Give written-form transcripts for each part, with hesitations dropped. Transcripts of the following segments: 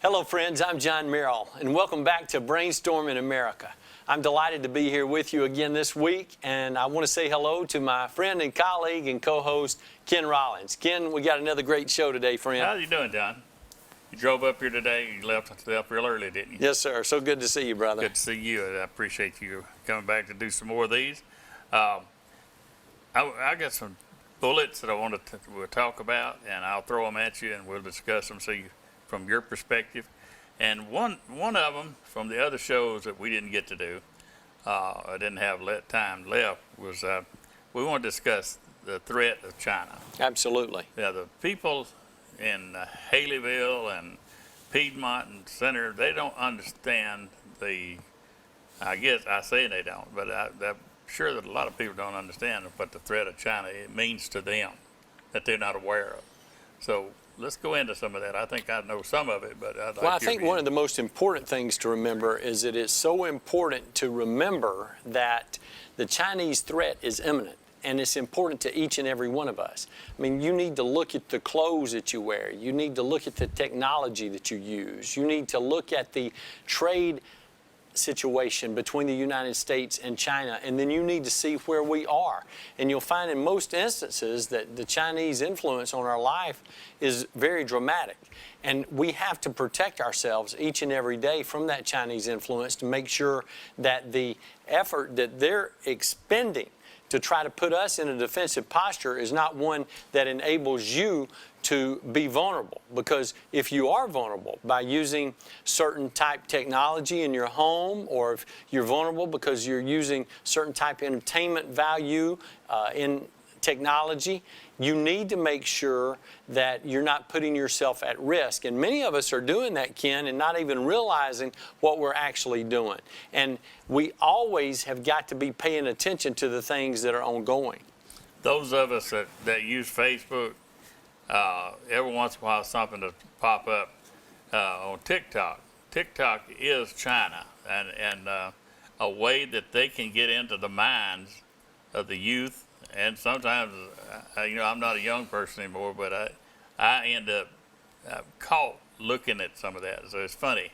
Hello friends, I'm John Merrill, and welcome back to Brainstorming America. I'm delighted to be here with you again this week, and I want to say hello to my friend and colleague and co-host, Ken Rollins. Ken, we got another great show today, friend. How you doing, John? You drove up here today, you left real early, didn't you? Yes, sir. So good to see you, brother. Good to see you. I appreciate you coming back to do some more of these. I got some bullets that I want to talk about, and I'll throw them at you, and we'll discuss them from your perspective. And one of them from the other shows that we didn't get to do, I didn't have time left, was we want to discuss the threat of China. Absolutely. Yeah, the people in Haleyville and Piedmont and Center, they don't understand I guess I say they don't, but I'm sure that a lot of people don't understand what the threat of China it means to them, that they're not aware of. So let's go into some of that. I think I know some of it, but I'd like I think one of the most important things to remember is that it's so important to remember that the Chinese threat is imminent. And it's important to each and every one of us. I mean, you need to look at the clothes that you wear. You need to look at the technology that you use. You need to look at the trade situation between the United States and China, and then you need to see where we are. And you'll find in most instances that the Chinese influence on our life is very dramatic. And we have to protect ourselves each and every day from that Chinese influence to make sure that the effort that they're expending to try to put us in a defensive posture is not one that enables you to be vulnerable. Because if you are vulnerable by using certain type technology in your home, or if you're vulnerable because you're using certain type of entertainment value in technology, you need to make sure that you're not putting yourself at risk. And many of us are doing that, Ken, and not even realizing what we're actually doing. And we always have got to be paying attention to the things that are ongoing. Those of us that use Facebook, every once in a while something to pop up on TikTok. TikTok is China, and a way that they can get into the minds of the youth. And sometimes, I'm not a young person anymore, but I end up caught looking at some of that. So it's funny,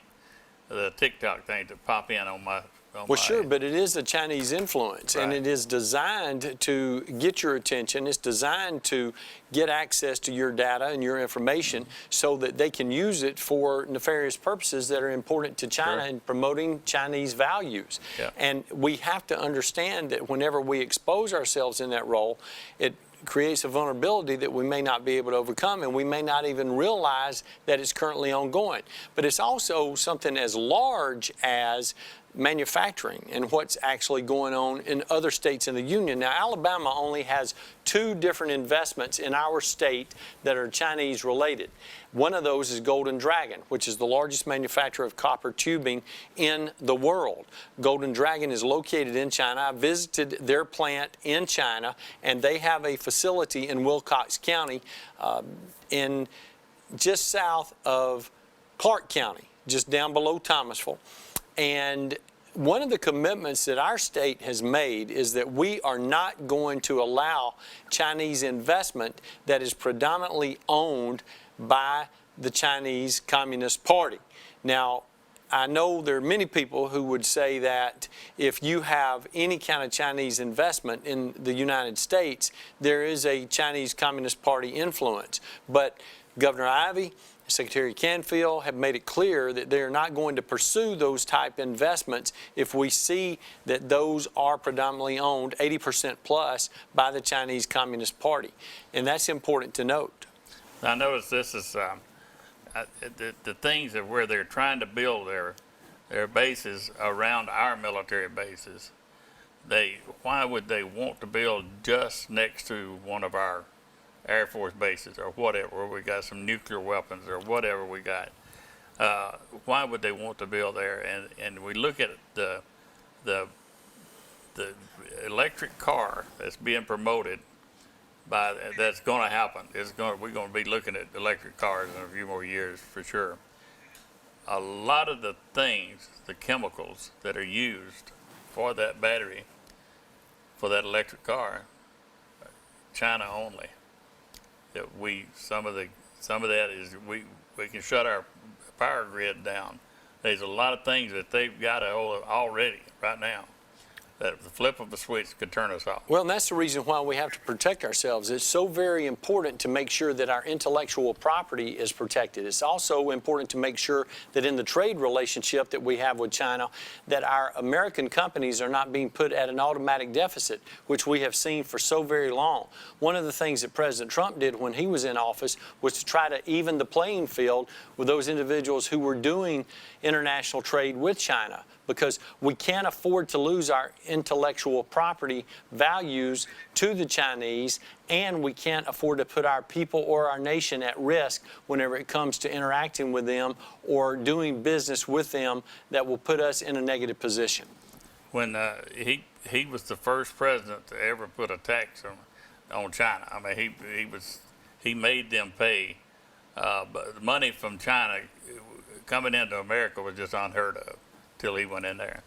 the TikTok thing to pop in on my. Well, sure, but it is a Chinese influence, right. And it is designed to get your attention. It's designed to get access to your data and your information so that they can use it for nefarious purposes that are important to China in promoting Chinese values. Yeah. And we have to understand that whenever we expose ourselves in that role, it creates a vulnerability that we may not be able to overcome, and we may not even realize that it's currently ongoing. But it's also something as large as manufacturing and what's actually going on in other states in the Union. Now, Alabama only has 2 different investments in our state that are Chinese related. One of those is Golden Dragon, which is the largest manufacturer of copper tubing in the world. Golden Dragon is located in China. I visited their plant in China, and they have a facility in Wilcox County in just south of Clark County, just down below Thomasville. And one of the commitments that our state has made is that we are not going to allow Chinese investment that is predominantly owned by the Chinese Communist Party. Now, I know there are many people who would say that if you have any kind of Chinese investment in the United States, there is a Chinese Communist Party influence. But Governor Ivey, Secretary Canfield have made it clear that they are not going to pursue those type investments if we see that those are predominantly owned 80% plus by the Chinese Communist Party. And that's important to note. I notice this is the things of where they're trying to build their bases around our military bases. Why would they want to build just next to one of our Air Force bases or whatever, where we got some nuclear weapons or whatever we got? Why would they want to build there? And we look at the electric car that's being promoted that's going to happen. We're going to be looking at electric cars in a few more years for sure. A lot of the things, the chemicals that are used for that battery, for that electric car, China only. That some of that is we can shut our power grid down. There's a lot of things that they've got already right now that the flip of a switch could turn us off. Well, and that's the reason why we have to protect ourselves. It's so very important to make sure that our intellectual property is protected. It's also important to make sure that in the trade relationship that we have with China, that our American companies are not being put at an automatic deficit, which we have seen for so very long. One of the things that President Trump did when he was in office was to try to even the playing field with those individuals who were doing international trade with China, because we can't afford to lose our intellectual property values to the Chinese, and we can't afford to put our people or our nation at risk whenever it comes to interacting with them or doing business with them that will put us in a negative position. When he was the first president to ever put a tax on China. I mean, he made them pay, but the money from China coming into America was just unheard of till he went in there.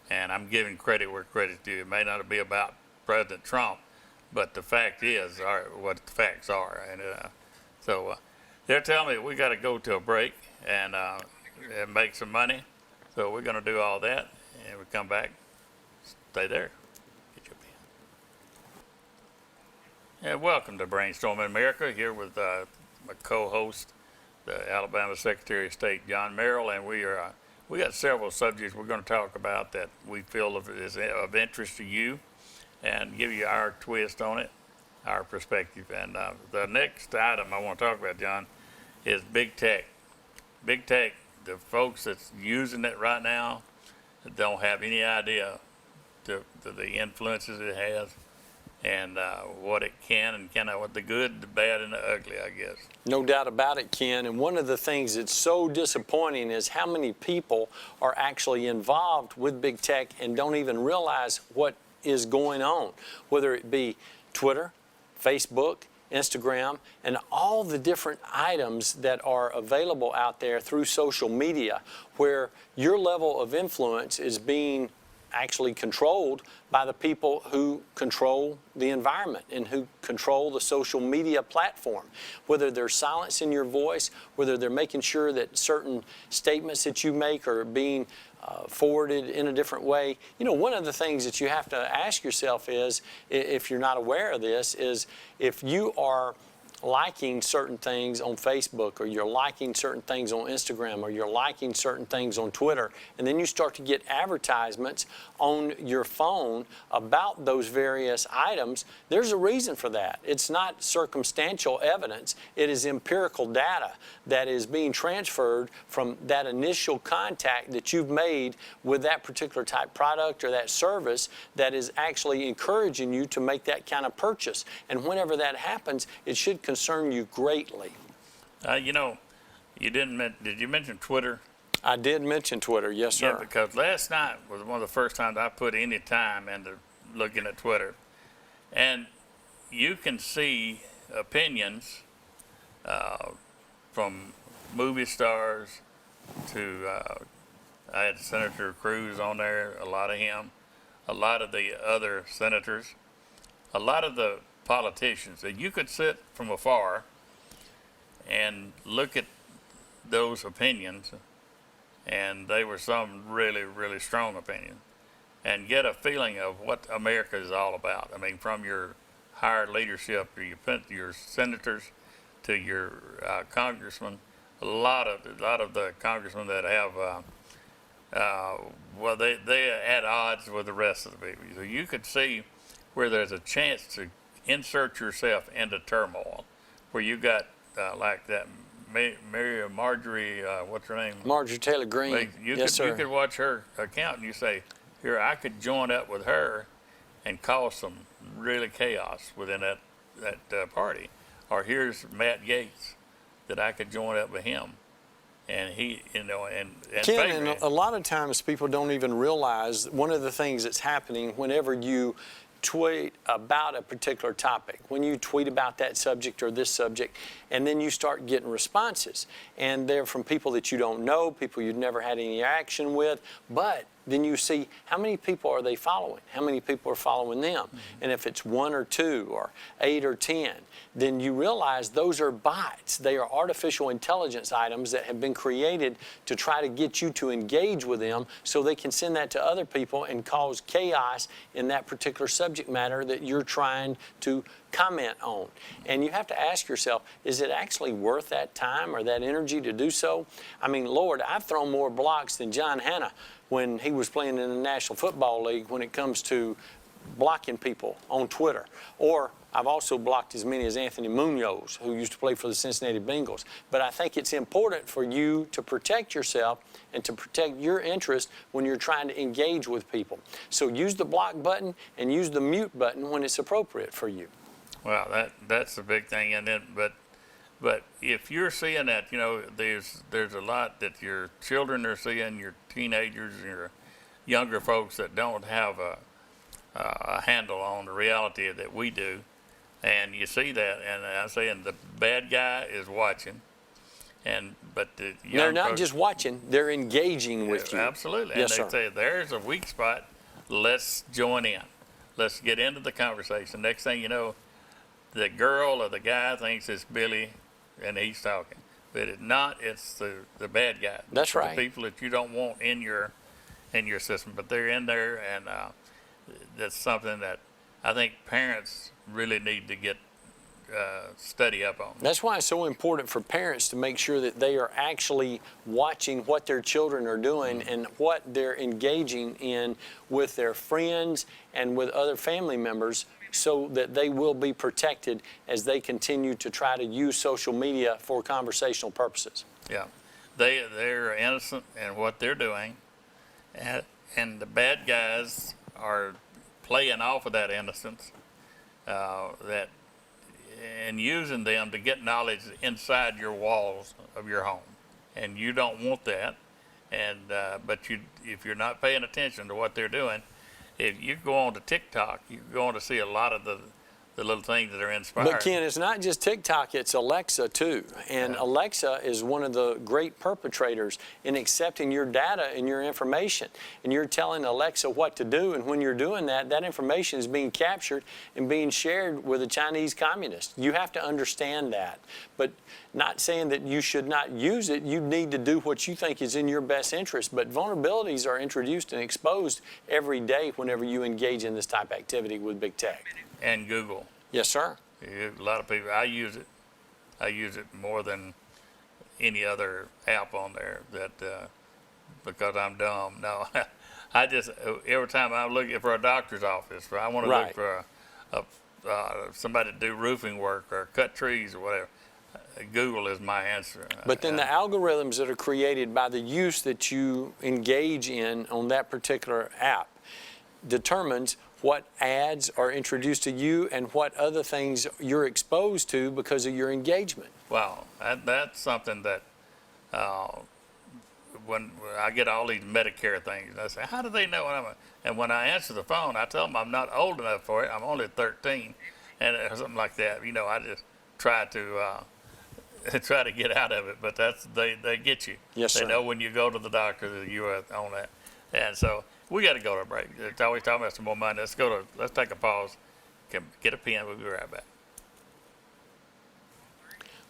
And I'm giving credit where credit's due. It may not be about President Trump, but the fact is what the facts are. And so they're telling me we got to go to a break and make some money. So we're going to do all that, and we come back. Stay there. Get your pen. And welcome to Brainstorming America, here with my co-host, the Alabama Secretary of State, John Merrill, and we got several subjects we're going to talk about that we feel is of interest to you, and give you our twist on it, our perspective. And the next item I want to talk about, John, is big tech. Big tech, the folks that's using it right now don't have any idea the influences it has, and what it can and cannot, what the good, the bad, and the ugly, I guess. No doubt about it, Ken. And one of the things that's so disappointing is how many people are actually involved with big tech and don't even realize what is going on, whether it be Twitter, Facebook, Instagram, and all the different items that are available out there through social media, where your level of influence is being actually controlled by the people who control the environment and who control the social media platform. Whether they're silencing your voice, whether they're making sure that certain statements that you make are being forwarded in a different way. You know, one of the things that you have to ask yourself is, if you're not aware of this, is if you are liking certain things on Facebook, or you're liking certain things on Instagram, or you're liking certain things on Twitter, and then you start to get advertisements on your phone about those various items, there's a reason for that. It's not circumstantial evidence. It is empirical data that is being transferred from that initial contact that you've made with that particular type product or that service that is actually encouraging you to make that kind of purchase. And whenever that happens, it should concern you greatly. You know, did you mention Twitter? I did mention Twitter, yes, sir. Yeah, because last night was one of the first times I put any time into looking at Twitter. And you can see opinions from movie stars to, I had Senator Cruz on there, a lot of him, a lot of the other senators, a lot of the politicians, that you could sit from afar and look at those opinions, and they were some really, really strong opinions, and get a feeling of what America is all about. I mean, from your higher leadership, your senators to your congressmen, a lot of the congressmen that have, well, they at odds with the rest of the people. So you could see where there's a chance to insert yourself into turmoil, where you got like that Marjorie, what's her name? Marjorie Taylor Greene. Yes, sir. You could watch her account and you say, here, I could join up with her and cause some really chaos within that party. Or here's Matt Gaetz, that I could join up with him. And he, you know, and Ken, and a lot of times people don't even realize one of the things that's happening whenever you tweet about a particular topic, when you tweet about that subject or this subject, and then you start getting responses, and they're from people that you don't know, people you've never had any action with, but then you see how many people are they following, how many people are following them. And if it's 1 or 2 or 8 or 10, then you realize those are bots. They are artificial intelligence items that have been created to try to get you to engage with them so they can send that to other people and cause chaos in that particular subject matter that you're trying to comment on. And you have to ask yourself, is it actually worth that time or that energy to do so? I mean, Lord, I've thrown more blocks than John Hanna when he was playing in the National Football League when it comes to blocking people on Twitter. Or I've also blocked as many as Anthony Munoz, who used to play for the Cincinnati Bengals. But I think it's important for you to protect yourself and to protect your interest when you're trying to engage with people. So use the block button and use the mute button when it's appropriate for you. Well, that's the big thing, and then but if you're seeing that, you know, there's a lot that your children are seeing, your teenagers, your younger folks that don't have a handle on the reality that we do, and you see that, and I'm saying the bad guy is watching, but the young They're not folks, just watching; they're engaging with you. Absolutely, Yes, and they sir. say there's a weak spot. Let's join in. Let's get into the conversation. Next thing you know, the girl or the guy thinks it's Billy, and he's talking. But it's not. It's the bad guy. That's right. The people that you don't want in your system, but they're in there, and that's something that I think parents really need to get study up on. That's why it's so important for parents to make sure that they are actually watching what their children are doing and what they're engaging in with their friends and with other family members, so that they will be protected as they continue to try to use social media for conversational purposes. Yeah, they're innocent in what they're doing, and the bad guys are playing off of that innocence, and using them to get knowledge inside your walls of your home, and you don't want that. And but if you're not paying attention to what they're doing, if you go on to TikTok, you're going to see a lot of the little things that are inspiring. But Ken, it's not just TikTok, it's Alexa too. And Yeah. Alexa is one of the great perpetrators in accepting your data and your information. And you're telling Alexa what to do, and when you're doing that, that information is being captured and being shared with a Chinese communist. You have to understand that. But not saying that you should not use it, you need to do what you think is in your best interest. But vulnerabilities are introduced and exposed every day whenever you engage in this type of activity with big tech. And Google. Yes, sir. A lot of people, I use it. I use it more than any other app on there because I'm dumb. No, I just, every time I'm looking for a doctor's office, I want to Right. look for somebody to do roofing work or cut trees or whatever. Google is my answer. But then the algorithms that are created by the use that you engage in on that particular app determines what ads are introduced to you and what other things you're exposed to because of your engagement. Wow, that's something that when I get all these Medicare things, I say, how do they know what and when I answer the phone, I tell them I'm not old enough for it. I'm only 13, and something like that. You know, I just try to get out of it, but they get you. Yes, they sir. know when you go to the doctor that you are on that, and so we got to go to a break. It's always talking about some more money. Let's take a pause. Get a pen. We'll be right back.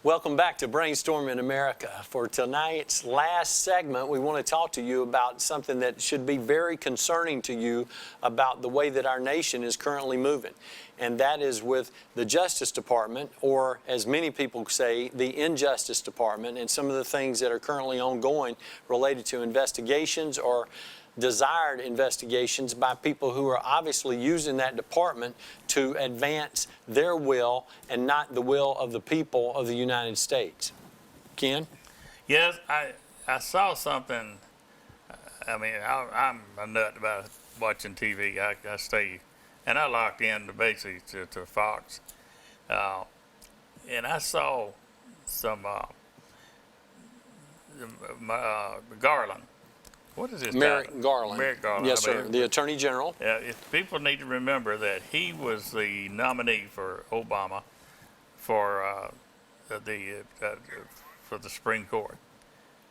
Welcome back to Brainstorming America. For tonight's last segment, we want to talk to you about something that should be very concerning to you about the way that our nation is currently moving. And that is with the Justice Department, or as many people say, the Injustice Department, and some of the things that are currently ongoing related to investigations or desired investigations by people who are obviously using that department to advance their will and not the will of the people of the United States. Ken? Yes, I saw something. I mean, I'm a nut about watching TV. I stay, and I locked in basically to Fox, and I saw some Garland. What is his Merrick title? Garland. Merrick Garland. Yes, I sir. mean, The Attorney General. if people need to remember that he was the nominee for Obama for the Supreme Court,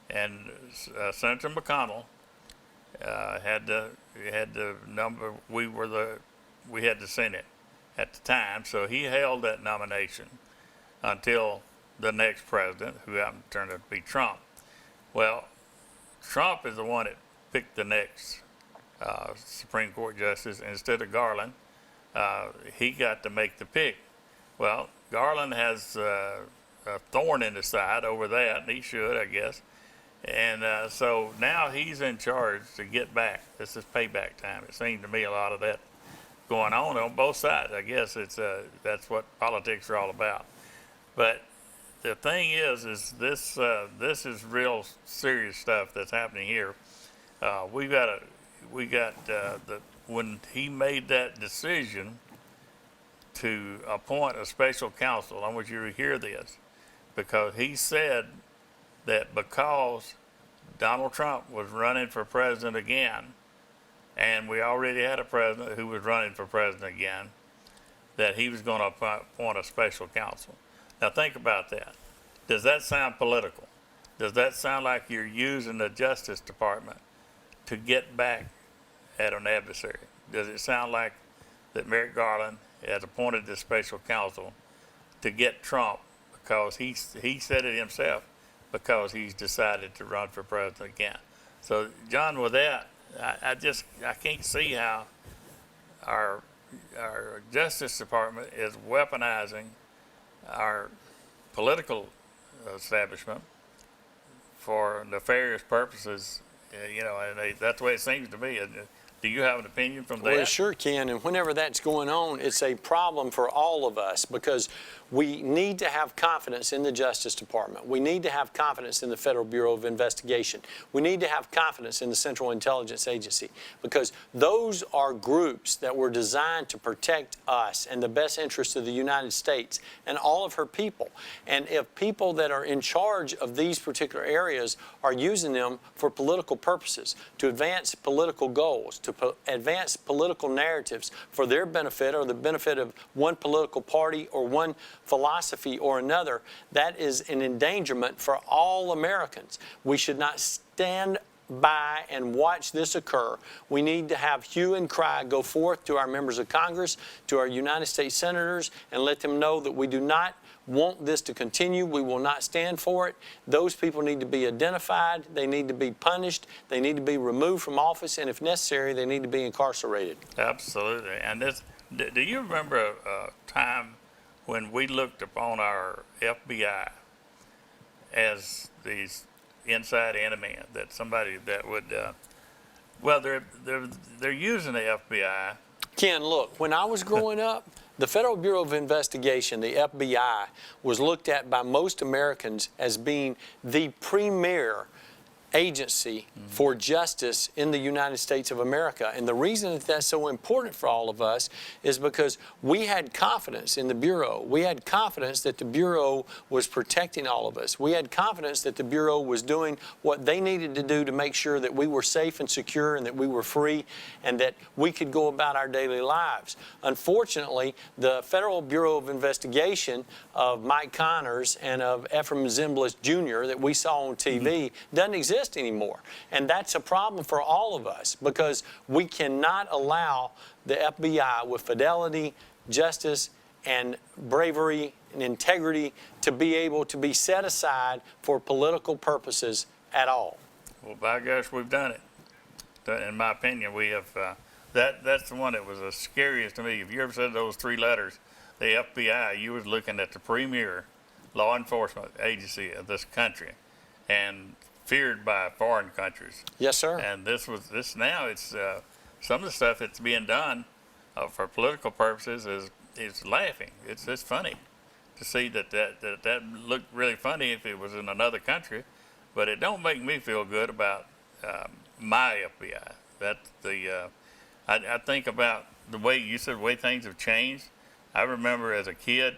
and Senator McConnell had the number. We had the Senate at the time, so he held that nomination until the next president, who happened to turn out to be Trump. Well, Trump is the one that picked the next Supreme Court justice instead of Garland. He got to make the pick. Well, Garland has a thorn in the side over that, and he should, I guess. And so now he's in charge to get back. This is payback time. It seems to me a lot of that going on both sides. I guess that's what politics are all about. But the thing is this is real serious stuff that's happening here. When he made that decision to appoint a special counsel, I want you to hear this, because he said that because Donald Trump was running for president again, and we already had a president who was running for president again, that he was going to appoint a special counsel. Now think about that. Does that sound political? Does that sound like you're using the Justice Department to get back at an adversary? Does it sound like that Merrick Garland has appointed this special counsel to get Trump, because he said it himself, because he's decided to run for president again? So, John, with that, I can't see how our Justice Department is weaponizing our political establishment for nefarious purposes, and that's the way it seems to me. Do you have an opinion from that? Well, it sure can, and whenever that's going on, it's a problem for all of us, because we need to have confidence in the Justice Department. We need to have confidence in the Federal Bureau of Investigation. We need to have confidence in the Central Intelligence Agency, because those are groups that were designed to protect us and the best interests of the United States and all of her people. And if people that are in charge of these particular areas are using them for political purposes, to advance political goals, to advance political narratives for their benefit or the benefit of one political party or one philosophy or another, that is an endangerment for all Americans. We should not stand by and watch this occur. We need to have hue and cry go forth to our members of Congress, to our United States senators, and let them know that we do not want this to continue. We will not stand for it. Those people need to be identified. They need to be punished. They need to be removed from office, and if necessary, they need to be incarcerated. Absolutely. And do you remember a time when we looked upon our FBI as these inside enemy, that somebody that would, they're using the FBI. Ken, look, when I was growing up, the Federal Bureau of Investigation, the FBI, was looked at by most Americans as being the premier agency for justice in the United States of America. And the reason that that's so important for all of us is because we had confidence in the Bureau. We had confidence that the Bureau was protecting all of us. We had confidence that the Bureau was doing what they needed to do to make sure that we were safe and secure and that we were free and that we could go about our daily lives. Unfortunately, the Federal Bureau of Investigation of Mike Connors and of Ephraim Zimbalist Jr. that we saw on TV doesn't exist anymore. And that's a problem for all of us, because we cannot allow the FBI with fidelity, justice, and bravery and integrity to be able to be set aside for political purposes at all. Well, by gosh, we've done it. In my opinion, we have. That's the one that was the scariest to me. If you ever said those three letters, the FBI, you was looking at the premier law enforcement agency of this country, and feared by foreign countries. Yes, sir. And this now, it's some of the stuff that's being done for political purposes is laughing. It's funny to see that looked really funny if it was in another country, but it don't make me feel good about my FBI. I think about the way you said, the way things have changed. I remember as a kid,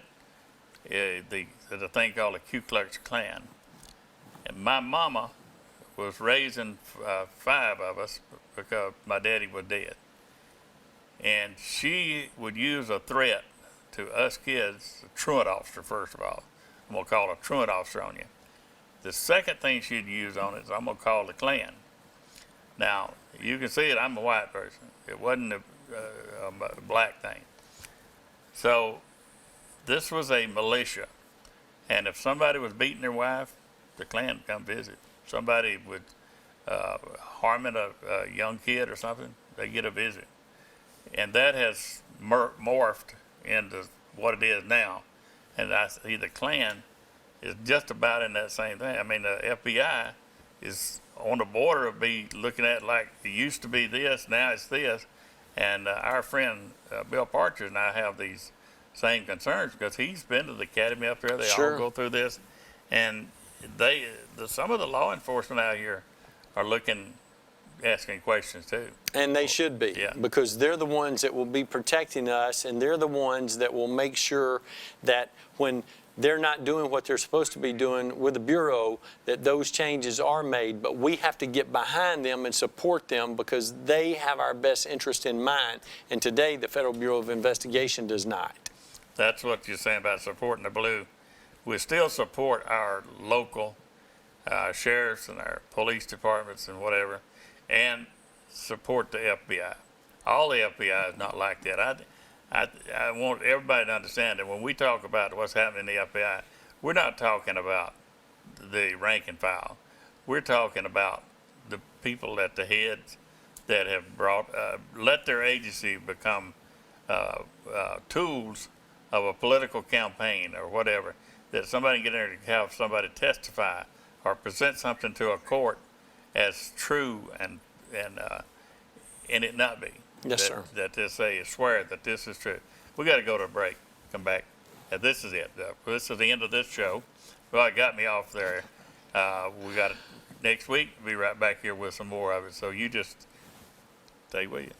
there's a thing called the Ku Klux Klan, and my mama was raising 5 of us because my daddy was dead. And she would use a threat to us kids, a truant officer, first of all. I'm going to call a truant officer on you. The second thing she'd use on it is I'm going to call the Klan. Now, you can see it, I'm a white person. It wasn't a black thing. So this was a militia. And if somebody was beating their wife, the Klan would come visit. Somebody would harming a young kid or something, they get a visit. And that has morphed into what it is now. And I see the Klan is just about in that same thing. I mean, the FBI is on the border of be looking at like it used to be this, now it's this. And our friend Bill Partridge and I have these same concerns because he's been to the academy up there. They Sure. all go through this. And some of the law enforcement out here are asking questions too. And they should be, Yeah. because they're the ones that will be protecting us, and they're the ones that will make sure that when they're not doing what they're supposed to be doing with the Bureau, that those changes are made. But we have to get behind them and support them because they have our best interest in mind. And today, the Federal Bureau of Investigation does not. That's what you're saying about supporting the blue. We still support our local sheriffs and our police departments and whatever, and support the FBI. All the FBI is not like that. I want everybody to understand that when we talk about what's happening in the FBI, we're not talking about the rank and file. We're talking about the people at the heads that have let their agency become tools of a political campaign or whatever, that somebody can get in there to have somebody testify or present something to a court as true and it not be. Yes, sir. That they say, swear that this is true. We got to go to a break, come back. And this is it. This is the end of this show. Well, it got me off there. We got it next week. We'll be right back here with some more of it. So you just stay with you.